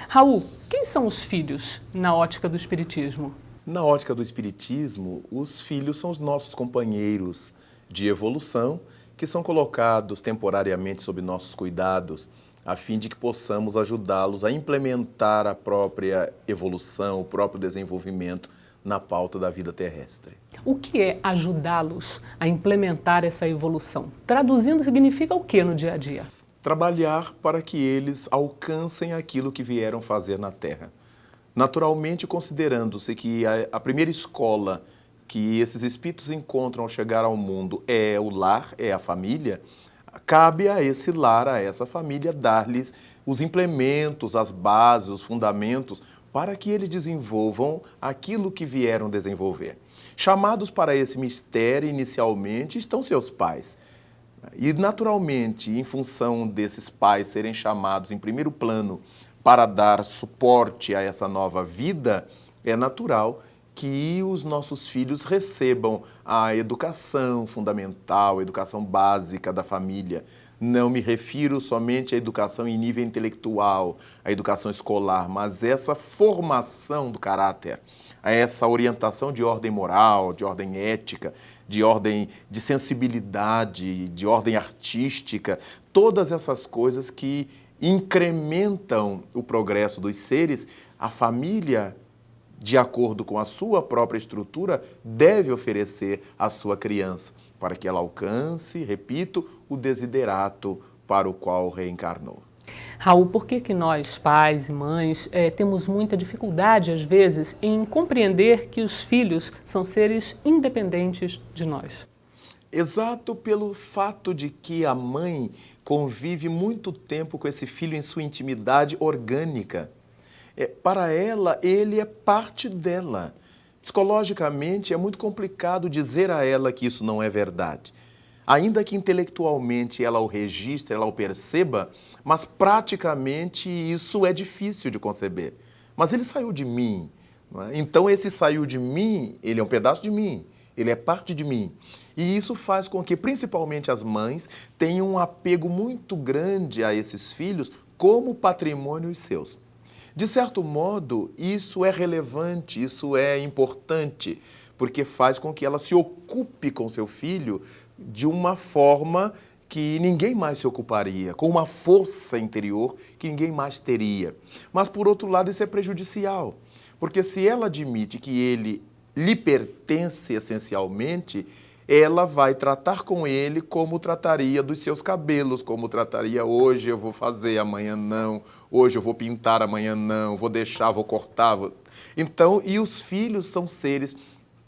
Raul, quem são os filhos na ótica do Espiritismo? Na ótica do Espiritismo, os filhos são os nossos companheiros de evolução que são colocados temporariamente sob nossos cuidados, a fim de que possamos ajudá-los a implementar a própria evolução, o próprio desenvolvimento na pauta da vida terrestre. O que é ajudá-los a implementar essa evolução? Traduzindo, significa o que no dia a dia? Trabalhar para que eles alcancem aquilo que vieram fazer na Terra. Naturalmente, considerando-se que a primeira escola que esses espíritos encontram ao chegar ao mundo é o lar, é a família, cabe a esse lar, a essa família, dar-lhes os implementos, as bases, os fundamentos, para que eles desenvolvam aquilo que vieram desenvolver. Chamados para esse mistério, inicialmente, estão seus pais. E, naturalmente, em função desses pais serem chamados em primeiro plano para dar suporte a essa nova vida, é natural que os nossos filhos recebam a educação fundamental, a educação básica da família. Não me refiro somente à educação em nível intelectual, à educação escolar, mas essa formação do caráter, a essa orientação de ordem moral, de ordem ética, de ordem de sensibilidade, de ordem artística, todas essas coisas que incrementam o progresso dos seres. A família, de acordo com a sua própria estrutura, deve oferecer à sua criança, para que ela alcance, repito, o desiderato para o qual reencarnou. Raul, por que nós, pais e mães, temos muita dificuldade, às vezes, em compreender que os filhos são seres independentes de nós? Exato pelo fato de que a mãe convive muito tempo com esse filho em sua intimidade orgânica. Para ela, ele é parte dela. Psicologicamente, é muito complicado dizer a ela que isso não é verdade. Ainda que intelectualmente ela o registre, ela o perceba, mas praticamente isso é difícil de conceber. Mas ele saiu de mim, não é? Então esse saiu de mim, ele é um pedaço de mim, ele é parte de mim. E isso faz com que, principalmente as mães, tenham um apego muito grande a esses filhos como patrimônios seus. De certo modo, isso é relevante, isso é importante, porque faz com que ela se ocupe com seu filho de uma forma que ninguém mais se ocuparia, com uma força interior que ninguém mais teria. Mas, por outro lado, isso é prejudicial, porque se ela admite que ele lhe pertence essencialmente, ela vai tratar com ele como trataria dos seus cabelos, como trataria hoje eu vou fazer, amanhã não, hoje eu vou pintar, amanhã não, vou deixar, vou cortar. Então, e os filhos são seres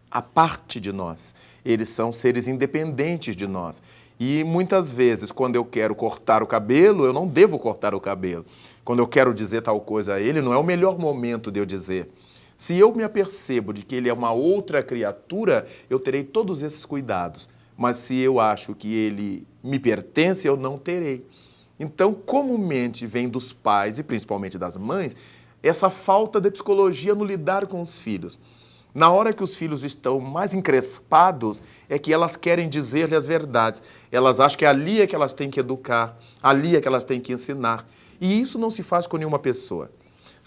à parte de nós, eles são seres independentes de nós. E muitas vezes, quando eu quero cortar o cabelo, eu não devo cortar o cabelo. Quando eu quero dizer tal coisa a ele, não é o melhor momento de eu dizer. Se eu me apercebo de que ele é uma outra criatura, eu terei todos esses cuidados. Mas se eu acho que ele me pertence, eu não terei. Então, comumente vem dos pais, e principalmente das mães, essa falta de psicologia no lidar com os filhos. Na hora que os filhos estão mais encrespados, é que elas querem dizer-lhe as verdades. Elas acham que ali é que elas têm que educar, ali é que elas têm que ensinar. E isso não se faz com nenhuma pessoa.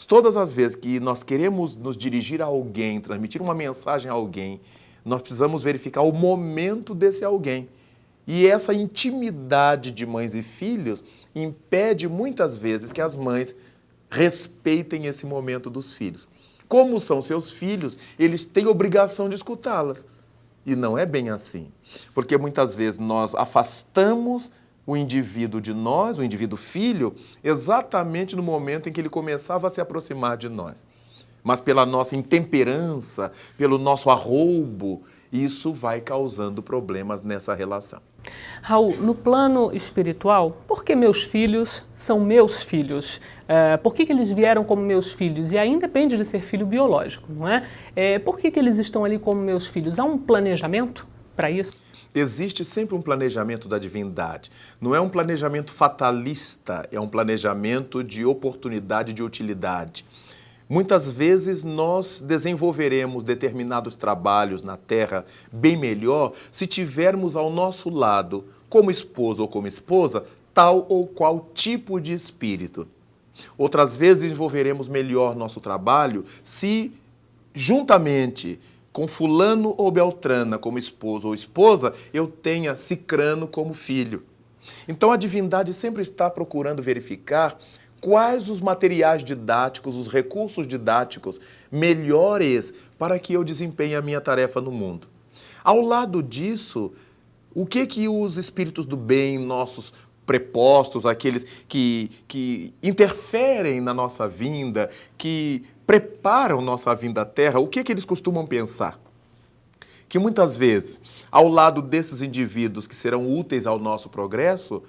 Todas as vezes que nós queremos nos dirigir a alguém, transmitir uma mensagem a alguém, nós precisamos verificar o momento desse alguém. E essa intimidade de mães e filhos impede muitas vezes que as mães respeitem esse momento dos filhos. Como são seus filhos, eles têm obrigação de escutá-las. E não é bem assim. Porque muitas vezes nós afastamos o indivíduo de nós, o indivíduo filho, exatamente no momento em que ele começava a se aproximar de nós. Mas pela nossa intemperança, pelo nosso arroubo, isso vai causando problemas nessa relação. Raul, no plano espiritual, por que meus filhos são meus filhos? Por que eles vieram como meus filhos? E aí independe de ser filho biológico, não é? Por que eles estão ali como meus filhos? Há um planejamento para isso? Existe sempre um planejamento da divindade. Não é um planejamento fatalista, é um planejamento de oportunidade, de utilidade. Muitas vezes nós desenvolveremos determinados trabalhos na Terra bem melhor se tivermos ao nosso lado, como esposo ou como esposa, tal ou qual tipo de espírito. Outras vezes desenvolveremos melhor nosso trabalho se, juntamente com fulano ou beltrana como esposo ou esposa, eu tenha cicrano como filho. Então a divindade sempre está procurando verificar quais os materiais didáticos, os recursos didáticos melhores para que eu desempenhe a minha tarefa no mundo. Ao lado disso, o que os espíritos do bem, nossos prepostos, aqueles que interferem na nossa vinda, que preparam nossa vinda à Terra, o que eles costumam pensar? Que muitas vezes, ao lado desses indivíduos que serão úteis ao nosso progresso,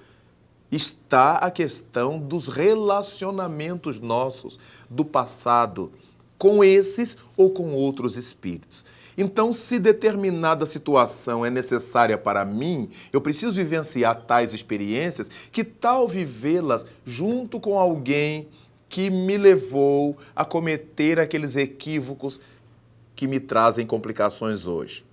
está a questão dos relacionamentos nossos do passado com esses ou com outros espíritos. Então, se determinada situação é necessária para mim, eu preciso vivenciar tais experiências, que tal vivê-las junto com alguém que me levou a cometer aqueles equívocos que me trazem complicações hoje?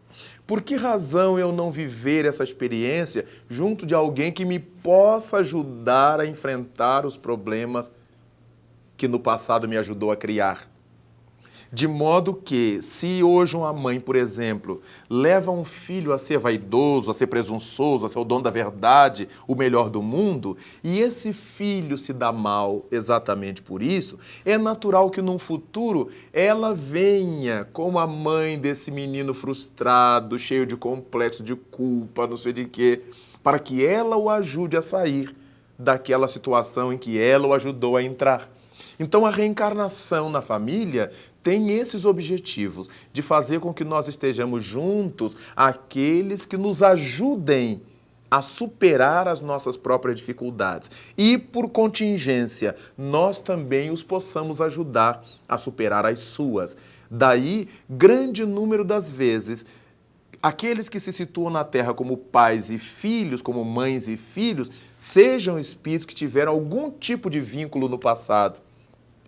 Por que razão eu não viver essa experiência junto de alguém que me possa ajudar a enfrentar os problemas que no passado me ajudou a criar? De modo que, se hoje uma mãe, por exemplo, leva um filho a ser vaidoso, a ser presunçoso, a ser o dono da verdade, o melhor do mundo, e esse filho se dá mal exatamente por isso, é natural que num futuro ela venha como a mãe desse menino frustrado, cheio de complexo de culpa, não sei de quê, para que ela o ajude a sair daquela situação em que ela o ajudou a entrar. Então, a reencarnação na família tem esses objetivos, de fazer com que nós estejamos juntos àqueles que nos ajudem a superar as nossas próprias dificuldades. E, por contingência, nós também os possamos ajudar a superar as suas. Daí, grande número das vezes, aqueles que se situam na Terra como pais e filhos, como mães e filhos, sejam espíritos que tiveram algum tipo de vínculo no passado.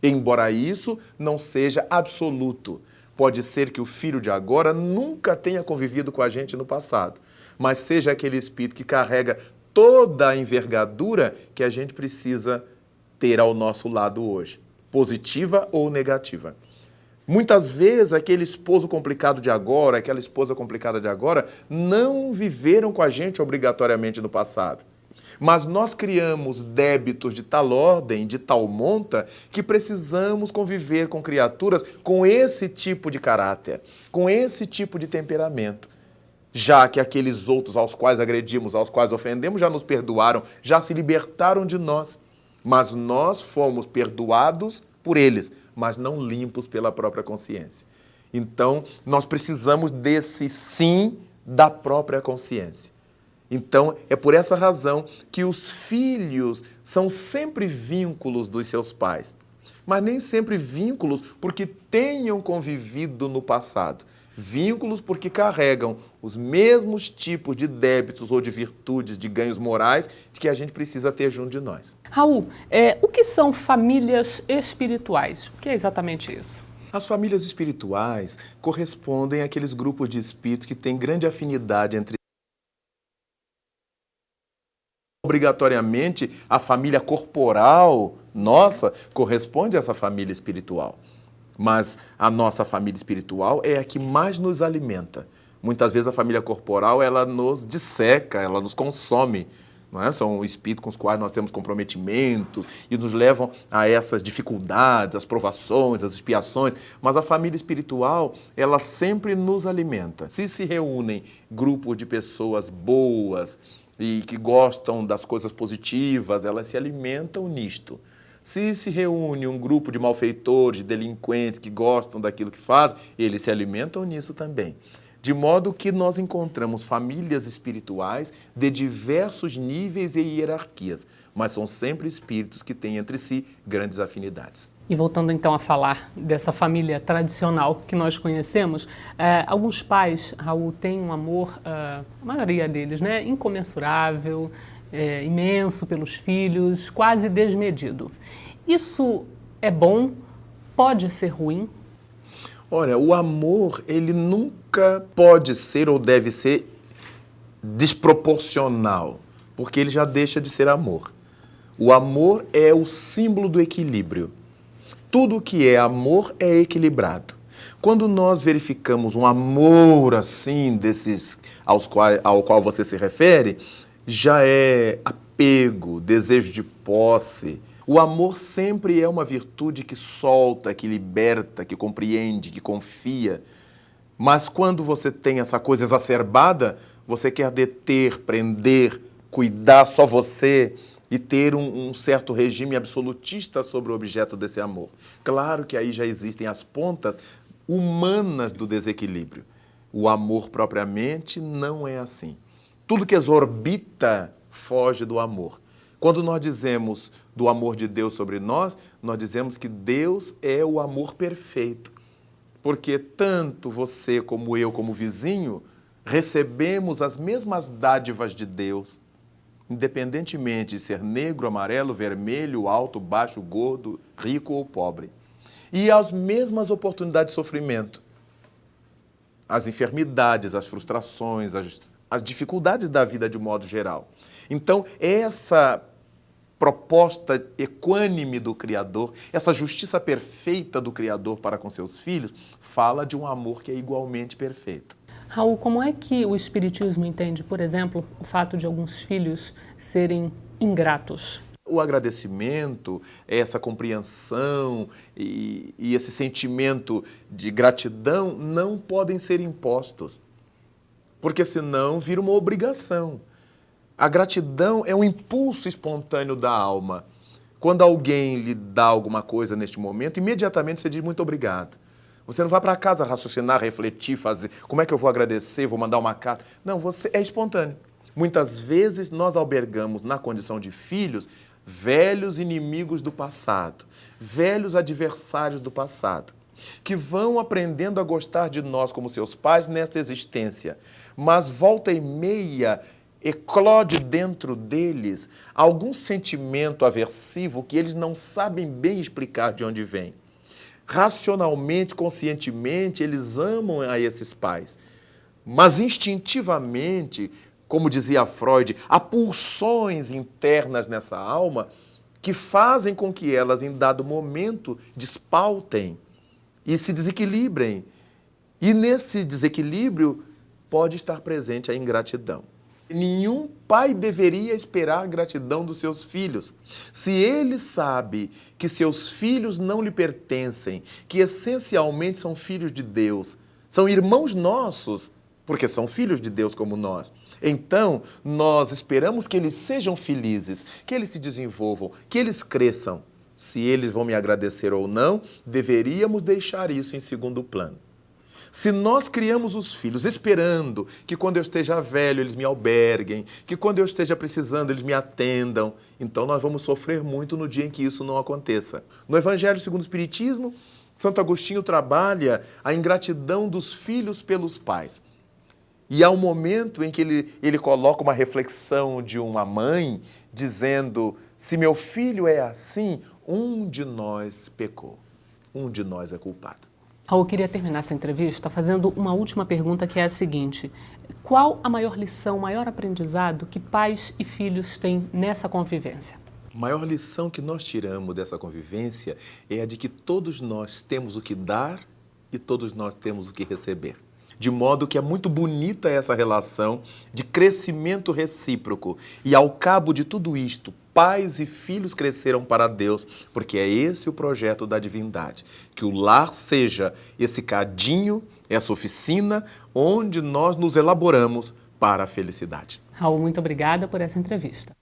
Embora isso não seja absoluto. Pode ser que o filho de agora nunca tenha convivido com a gente no passado, mas seja aquele espírito que carrega toda a envergadura que a gente precisa ter ao nosso lado hoje, positiva ou negativa. Muitas vezes aquele esposo complicado de agora, aquela esposa complicada de agora, não viveram com a gente obrigatoriamente no passado. Mas nós criamos débitos de tal ordem, de tal monta, que precisamos conviver com criaturas com esse tipo de caráter, com esse tipo de temperamento. Já que aqueles outros aos quais agredimos, aos quais ofendemos, já nos perdoaram, já se libertaram de nós. Mas nós fomos perdoados por eles, mas não limpos pela própria consciência. Então, nós precisamos desse sim da própria consciência. Então, é por essa razão que os filhos são sempre vínculos dos seus pais, mas nem sempre vínculos porque tenham convivido no passado. Vínculos porque carregam os mesmos tipos de débitos ou de virtudes, de ganhos morais que a gente precisa ter junto de nós. Raul, o que são famílias espirituais? O que é exatamente isso? As famílias espirituais correspondem àqueles grupos de espíritos que têm grande afinidade entre obrigatoriamente a família corporal nossa corresponde a essa família espiritual. Mas a nossa família espiritual é a que mais nos alimenta. Muitas vezes a família corporal ela nos disseca, ela nos consome. Não é? São espíritos com os quais nós temos comprometimentos e nos levam a essas dificuldades, as provações, as expiações. Mas a família espiritual, ela sempre nos alimenta. Se reúnem grupos de pessoas boas, e que gostam das coisas positivas, elas se alimentam nisto. Se reúne um grupo de malfeitores, de delinquentes que gostam daquilo que fazem, eles se alimentam nisso também. De modo que nós encontramos famílias espirituais de diversos níveis e hierarquias, mas são sempre espíritos que têm entre si grandes afinidades. E voltando então a falar dessa família tradicional que nós conhecemos, alguns pais, Raul, têm um amor, a maioria deles, né, incomensurável, imenso pelos filhos, quase desmedido. Isso é bom? Pode ser ruim? Olha, o amor, ele nunca pode ser ou deve ser desproporcional, porque ele já deixa de ser amor. O amor é o símbolo do equilíbrio. Tudo que é amor é equilibrado. Quando nós verificamos um amor assim, desses ao qual você se refere, já é apego, desejo de posse. O amor sempre é uma virtude que solta, que liberta, que compreende, que confia. Mas quando você tem essa coisa exacerbada, você quer deter, prender, cuidar só você e ter um certo regime absolutista sobre o objeto desse amor. Claro que aí já existem as pontas humanas do desequilíbrio. O amor propriamente não é assim. Tudo que exorbita foge do amor. Quando nós dizemos do amor de Deus sobre nós dizemos que Deus é o amor perfeito. Porque tanto você como eu, como vizinho, recebemos as mesmas dádivas de Deus, independentemente de ser negro, amarelo, vermelho, alto, baixo, gordo, rico ou pobre. E as mesmas oportunidades de sofrimento. As enfermidades, as frustrações, as dificuldades da vida de modo geral. Então, essa proposta equânime do Criador, essa justiça perfeita do Criador para com seus filhos, fala de um amor que é igualmente perfeito. Raul, como é que o Espiritismo entende, por exemplo, o fato de alguns filhos serem ingratos? O agradecimento, essa compreensão e esse sentimento de gratidão não podem ser impostos, porque senão vira uma obrigação. A gratidão é um impulso espontâneo da alma. Quando alguém lhe dá alguma coisa neste momento, imediatamente você diz muito obrigado. Você não vai para casa raciocinar, refletir, fazer como é que eu vou agradecer, vou mandar uma carta. Não, você é espontâneo. Muitas vezes nós albergamos na condição de filhos velhos inimigos do passado, velhos adversários do passado, que vão aprendendo a gostar de nós como seus pais nesta existência, mas volta e meia eclode dentro deles algum sentimento aversivo que eles não sabem bem explicar de onde vem. Racionalmente, conscientemente, eles amam a esses pais, mas instintivamente, como dizia Freud, há pulsões internas nessa alma que fazem com que elas, em dado momento, despautem e se desequilibrem. E nesse desequilíbrio pode estar presente a ingratidão. Nenhum pai deveria esperar a gratidão dos seus filhos. Se ele sabe que seus filhos não lhe pertencem, que essencialmente são filhos de Deus, são irmãos nossos, porque são filhos de Deus como nós, então nós esperamos que eles sejam felizes, que eles se desenvolvam, que eles cresçam. Se eles vão me agradecer ou não, deveríamos deixar isso em segundo plano. Se nós criamos os filhos esperando que quando eu esteja velho eles me alberguem, que quando eu esteja precisando eles me atendam, então nós vamos sofrer muito no dia em que isso não aconteça. No Evangelho segundo o Espiritismo, Santo Agostinho trabalha a ingratidão dos filhos pelos pais. E há um momento em que ele coloca uma reflexão de uma mãe dizendo: se meu filho é assim, um de nós pecou, um de nós é culpado. Raul, eu queria terminar essa entrevista fazendo uma última pergunta, que é a seguinte: qual a maior lição, o maior aprendizado que pais e filhos têm nessa convivência? A maior lição que nós tiramos dessa convivência é a de que todos nós temos o que dar e todos nós temos o que receber. De modo que é muito bonita essa relação de crescimento recíproco. E ao cabo de tudo isto, pais e filhos cresceram para Deus, porque é esse o projeto da divindade. Que o lar seja esse cadinho, essa oficina, onde nós nos elaboramos para a felicidade. Raul, muito obrigada por essa entrevista.